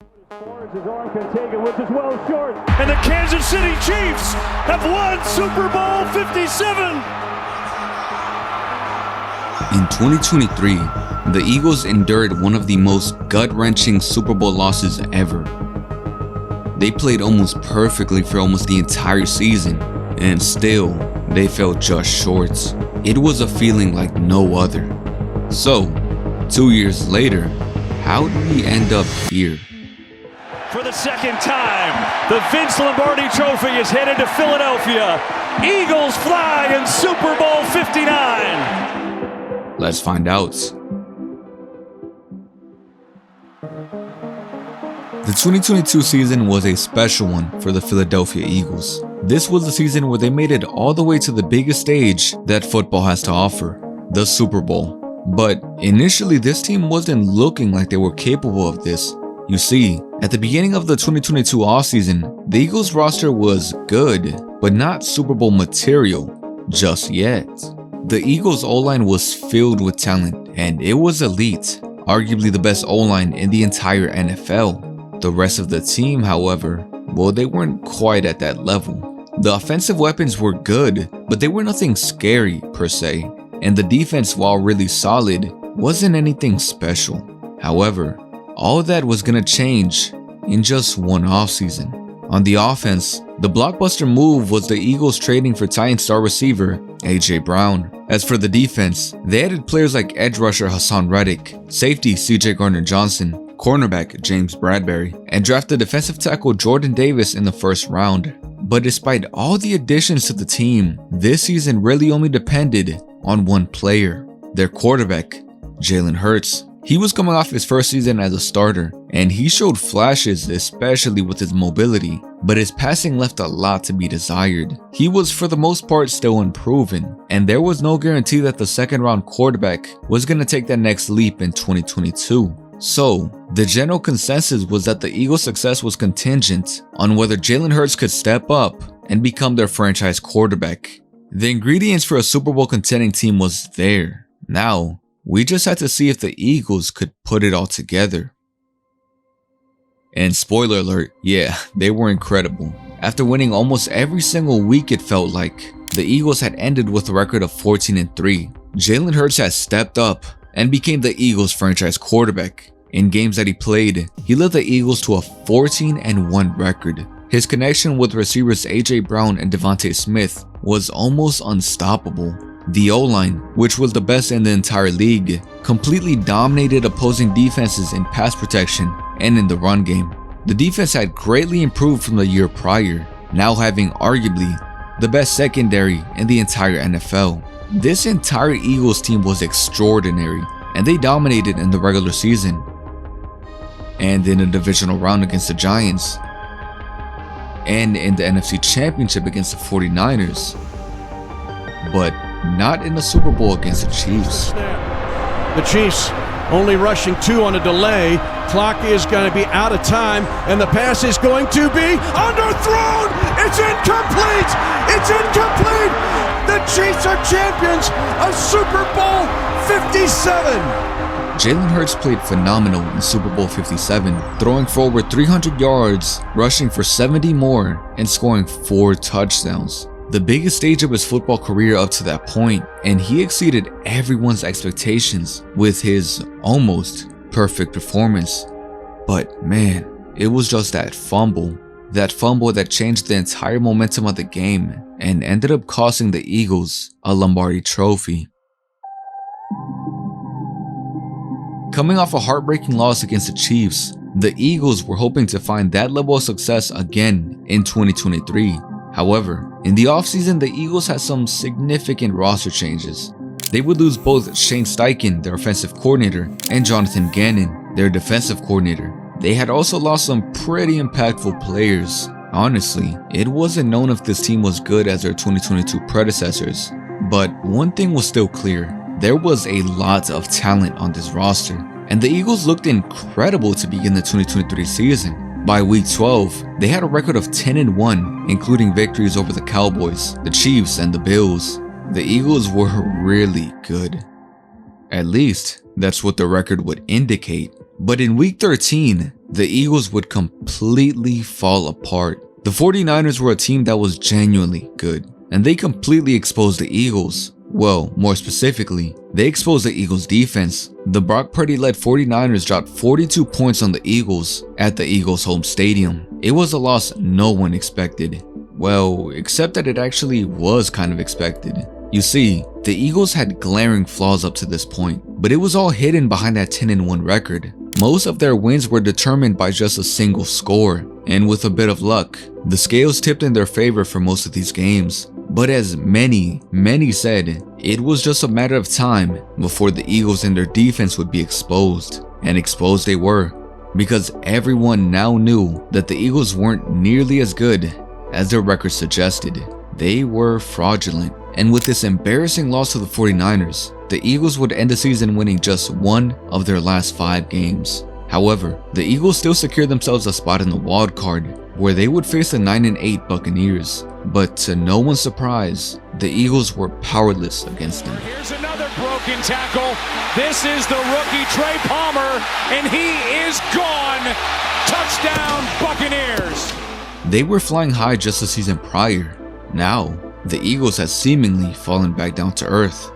His arm can take it, which is well short. And the Kansas City Chiefs have won Super Bowl 57. In 2023, the Eagles endured one of the most gut-wrenching Super Bowl losses ever. They played almost perfectly for almost the entire season, and still, they fell just short. It was a feeling like no other. So, 2 years later, how did we end up here? For the second time, the Vince Lombardi Trophy is headed to Philadelphia. Eagles fly in Super Bowl 59. Let's find out. The 2022 season was a special one for the Philadelphia Eagles. This was the season where they made it all the way to the biggest stage that football has to offer, the Super Bowl. But initially, this team wasn't looking like they were capable of this. You see, at the beginning of the 2022 offseason, the Eagles roster was good, but not Super Bowl material just yet. The Eagles O-line was filled with talent, and it was elite, arguably the best O-line in the entire NFL. The rest of the team, however, well, they weren't quite at that level. The offensive weapons were good, but they were nothing scary per se, and the defense, while really solid, wasn't anything special. However, all that was gonna change in just one offseason. On the offense, the blockbuster move was the Eagles trading for Titans star receiver A.J. Brown. As for the defense, they added players like edge rusher Hassan Reddick, safety C.J. Gardner-Johnson, cornerback James Bradbury, and drafted defensive tackle Jordan Davis in the first round. But despite all the additions to the team, this season really only depended on one player, their quarterback, Jalen Hurts. He was coming off his first season as a starter, and he showed flashes, especially with his mobility, but his passing left a lot to be desired. He was for the most part still unproven, and there was no guarantee that the second round quarterback was going to take that next leap in 2022. So, the general consensus was that the Eagles' success was contingent on whether Jalen Hurts could step up and become their franchise quarterback. The ingredients for a Super Bowl contending team was there. Now, we just had to see if the Eagles could put it all together. And spoiler alert, yeah, they were incredible. After winning almost every single week, it felt like, the Eagles had ended with a record of 14-3. Jalen Hurts has stepped up and became the Eagles franchise quarterback. In games that he played, he led the Eagles to a 14-1 record. His connection with receivers A.J. Brown and Devontae Smith was almost unstoppable. The O-line, which was the best in the entire league, completely dominated opposing defenses in pass protection and in the run game. The defense had greatly improved from the year prior, now having arguably the best secondary in the entire NFL. This entire Eagles team was extraordinary, and they dominated in the regular season and in the divisional round against the Giants and in the NFC Championship against the 49ers, but not in the Super Bowl against the Chiefs. The Chiefs only rushing 2 on a delay. Clock is going to be out of time, and the pass is going to be underthrown. It's incomplete. It's incomplete. The Chiefs are champions of Super Bowl 57. Jalen Hurts played phenomenal in Super Bowl 57, throwing for over 300 yards, rushing for 70 more, and scoring 4 touchdowns. The biggest stage of his football career up to that point, and he exceeded everyone's expectations with his almost perfect performance. But man, it was just that fumble that changed the entire momentum of the game and ended up costing the Eagles a Lombardi Trophy. Coming off a heartbreaking loss against the Chiefs, the Eagles were hoping to find that level of success again in 2023. However, in the offseason, the Eagles had some significant roster changes. They would lose both Shane Steichen, their offensive coordinator, and Jonathan Gannon, their defensive coordinator. They had also lost some pretty impactful players. Honestly, it wasn't known if this team was good as their 2022 predecessors. But one thing was still clear. There was a lot of talent on this roster, and the Eagles looked incredible to begin the 2023 season. By week 12, they had a record of 10-1, including victories over the Cowboys, the Chiefs, and the Bills. The Eagles were really good. At least, that's what the record would indicate. But in week 13, the Eagles would completely fall apart. The 49ers were a team that was genuinely good, and they completely exposed the Eagles. Well, more specifically, they exposed the Eagles' defense. The Brock Purdy-led 49ers dropped 42 points on the Eagles at the Eagles' home stadium. It was a loss no one expected. Well, except that it actually was kind of expected. You see, the Eagles had glaring flaws up to this point, but it was all hidden behind that 10-1 record. Most of their wins were determined by just a single score, and with a bit of luck, the scales tipped in their favor for most of these games. But as many said, it was just a matter of time before the Eagles and their defense would be exposed. And exposed they were, because everyone now knew that the Eagles weren't nearly as good as their record suggested. They were fraudulent. And with this embarrassing loss to the 49ers, the Eagles would end the season winning just one of their last 5 games. However, the Eagles still secured themselves a spot in the wild card, where they would face the 9-8 Buccaneers. But to no one's surprise, the Eagles were powerless against them. Here's another broken tackle. This is the rookie Trey Palmer, and he is gone. Touchdown, Buccaneers. They were flying high just the season prior. Now, the Eagles had seemingly fallen back down to earth.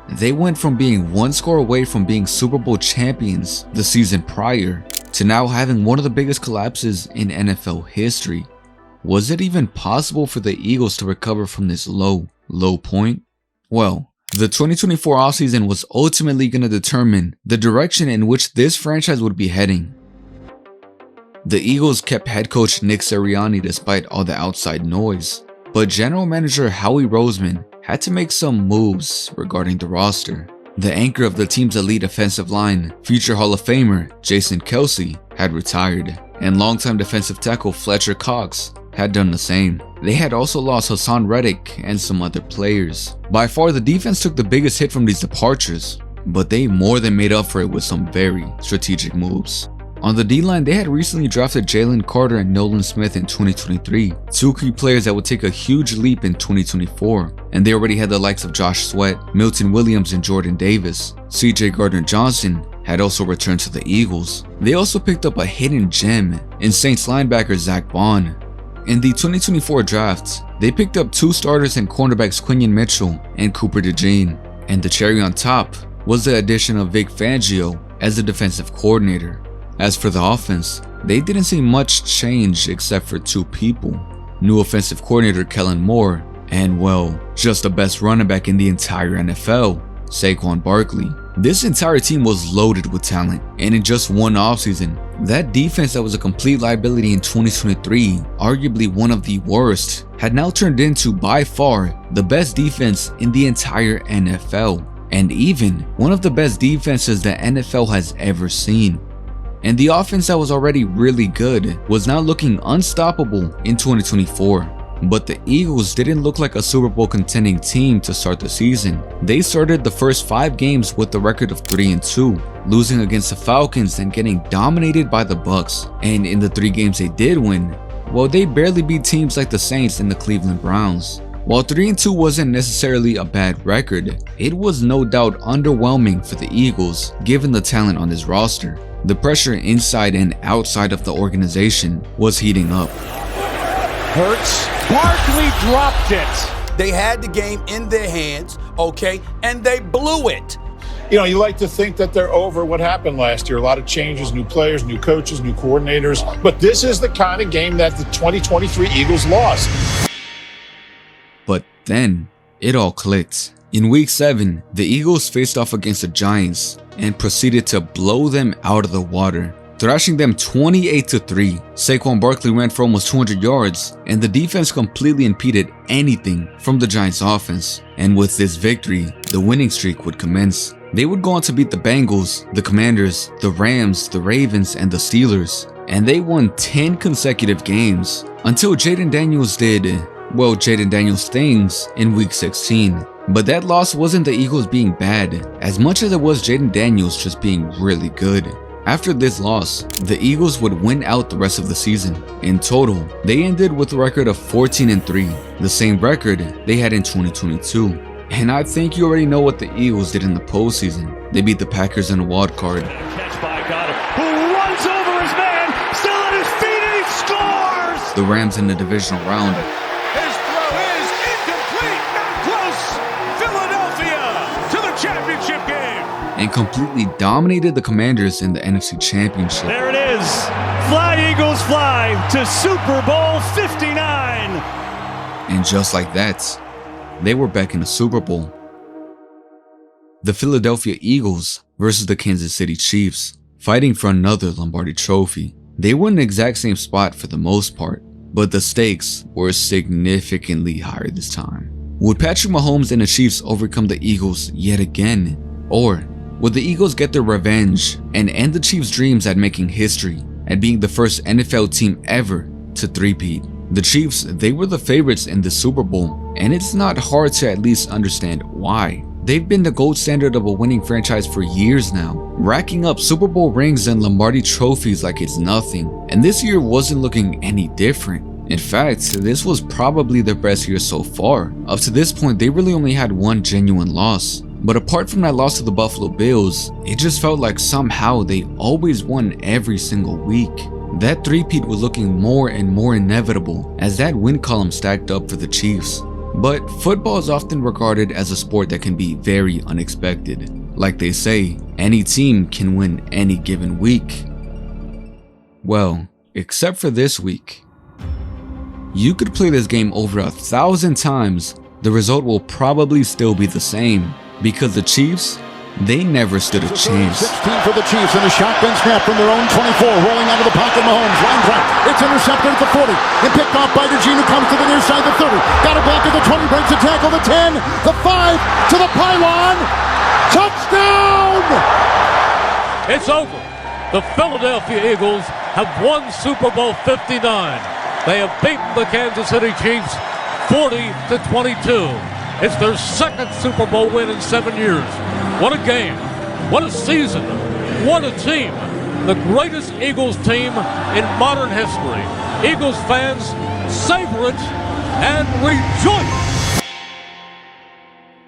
They went from being one score away from being Super Bowl champions the season prior to now having one of the biggest collapses in NFL history. Was it even possible for the Eagles to recover from this low point? Well, the 2024 offseason was ultimately going to determine the direction in which this franchise would be heading. The Eagles kept head coach Nick Sirianni despite all the outside noise, but general manager Howie Roseman had to make some moves regarding the roster. The anchor of the team's elite offensive line, future Hall of Famer Jason Kelce, had retired, and longtime defensive tackle Fletcher Cox had done the same. They had also lost Hassan Reddick and some other players. By far, the defense took the biggest hit from these departures, but they more than made up for it with some very strategic moves. On the D-line, they had recently drafted Jalen Carter and Nolan Smith in 2023, 2 key players that would take a huge leap in 2024, and they already had the likes of Josh Sweat, Milton Williams, and Jordan Davis. CJ Gardner-Johnson had also returned to the Eagles. They also picked up a hidden gem in Saints linebacker Zach Bond. In the 2024 draft, they picked up 2 starters and cornerbacks Quinion Mitchell and Cooper DeJean, and the cherry on top was the addition of Vic Fangio as the defensive coordinator. As for the offense, they didn't see much change except for 2 people. New offensive coordinator Kellen Moore, and well, just the best running back in the entire NFL, Saquon Barkley. This entire team was loaded with talent, and in just one offseason, that defense that was a complete liability in 2023, arguably one of the worst, had now turned into by far the best defense in the entire NFL, and even one of the best defenses the NFL has ever seen. And the offense that was already really good was now looking unstoppable in 2024. But the Eagles didn't look like a Super Bowl contending team to start the season. They started the first 5 games with the record of 3-2, losing against the Falcons and getting dominated by the Bucs. And in the 3 games they did win, well, they barely beat teams like the Saints and the Cleveland Browns. While 3-2 wasn't necessarily a bad record, it was no doubt underwhelming for the Eagles given the talent on this roster. The pressure inside and outside of the organization was heating up. Hurts. Barkley dropped it. They had the game in their hands, okay, and they blew it. You know, you like to think that they're over what happened last year. A lot of changes, new players, new coaches, new coordinators. But this is the kind of game that the 2023 Eagles lost. But then, it all clicked. In Week 7, the Eagles faced off against the Giants and proceeded to blow them out of the water, thrashing them 28-3. Saquon Barkley ran for almost 200 yards, and the defense completely impeded anything from the Giants' offense. And with this victory, the winning streak would commence. They would go on to beat the Bengals, the Commanders, the Rams, the Ravens, and the Steelers, and they won 10 consecutive games until Jaden Daniels did, well, Jaden Daniels things in Week 16. But that loss wasn't the Eagles being bad, as much as it was Jaden Daniels just being really good. After this loss, the Eagles would win out the rest of the season. In total, they ended with a record of 14-3, the same record they had in 2022. And I think you already know what the Eagles did in the postseason. They beat the Packers in a wild card. Catch by Goddard. the Rams in the divisional round. His throw is incomplete, not close. Philadelphia to the championship game. And completely dominated the Commanders in the NFC Championship. There it is. Fly, Eagles, fly to Super Bowl 59. And just like that, they were back in the Super Bowl. The Philadelphia Eagles versus the Kansas City Chiefs, fighting for another Lombardi trophy. They were in the exact same spot for the most part, but the stakes were significantly higher this time. Would Patrick Mahomes and the Chiefs overcome the Eagles yet again? Or would the Eagles get their revenge and end the Chiefs' dreams at making history, at being the first NFL team ever to three-peat? The Chiefs, they were the favorites in the Super Bowl, and it's not hard to at least understand why. They've been the gold standard of a winning franchise for years now, racking up Super Bowl rings and Lombardi trophies like it's nothing, and this year wasn't looking any different. In fact, this was probably their best year so far. Up to this point, they really only had one genuine loss. But apart from that loss to the Buffalo Bills, it just felt like somehow they always won every single week. That three-peat was looking more and more inevitable as that win column stacked up for the Chiefs. But football is often regarded as a sport that can be very unexpected. Like they say, any team can win any given week. Well, except for this week. You could play this game over 1,000 times, the result will probably still be the same, because the Chiefs, they never stood a chance. 16 for the Chiefs and a shotgun snap from their own 24, rolling out of the pocket. Mahomes, line drive. It's intercepted at the 40 and picked off by DeGene, who comes to the near side, the 30. Got a block at the 20, breaks a tackle, the 10, the 5, to the pylon. Touchdown! It's over. The Philadelphia Eagles have won Super Bowl 59. They have beaten the Kansas City Chiefs 40-22. It's their second Super Bowl win in 7 years. What a game. What a season. What a team. The greatest Eagles team in modern history. Eagles fans, savor it and rejoice.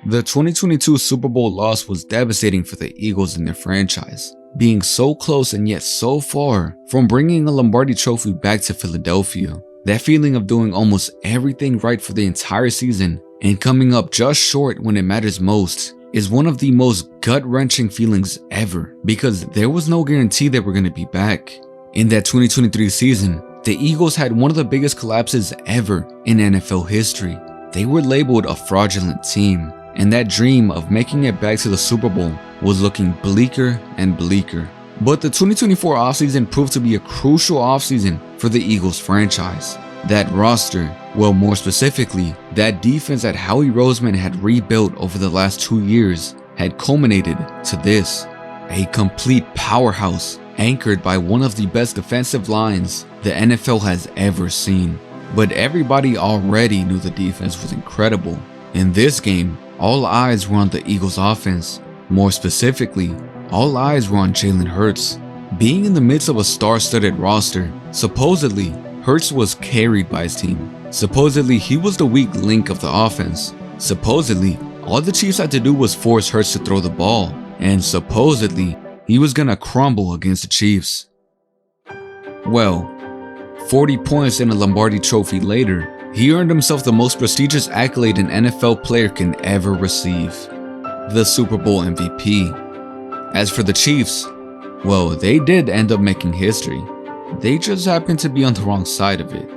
The 2022 Super Bowl loss was devastating for the Eagles and their franchise, being so close and yet so far from bringing a Lombardi trophy back to Philadelphia. That feeling of doing almost everything right for the entire season and coming up just short when it matters most is one of the most gut-wrenching feelings ever, because there was no guarantee they were going to be back. In that 2023 season, the Eagles had one of the biggest collapses ever in NFL history. They were labeled a fraudulent team, and that dream of making it back to the Super Bowl was looking bleaker and bleaker. But the 2024 offseason proved to be a crucial offseason for the Eagles franchise. That roster, well, more specifically, that defense that Howie Roseman had rebuilt over the last 2 years had culminated to this. A complete powerhouse anchored by one of the best defensive lines the NFL has ever seen. But everybody already knew the defense was incredible. In this game, all eyes were on the Eagles offense. More specifically, all eyes were on Jalen Hurts. Being in the midst of a star-studded roster, supposedly, Hurts was carried by his team. Supposedly, he was the weak link of the offense. Supposedly, all the Chiefs had to do was force Hurts to throw the ball. And supposedly, he was gonna crumble against the Chiefs. Well, 40 points and a Lombardi trophy later, he earned himself the most prestigious accolade an NFL player can ever receive: the Super Bowl MVP. As for the Chiefs, well, they did end up making history. They just happened to be on the wrong side of it.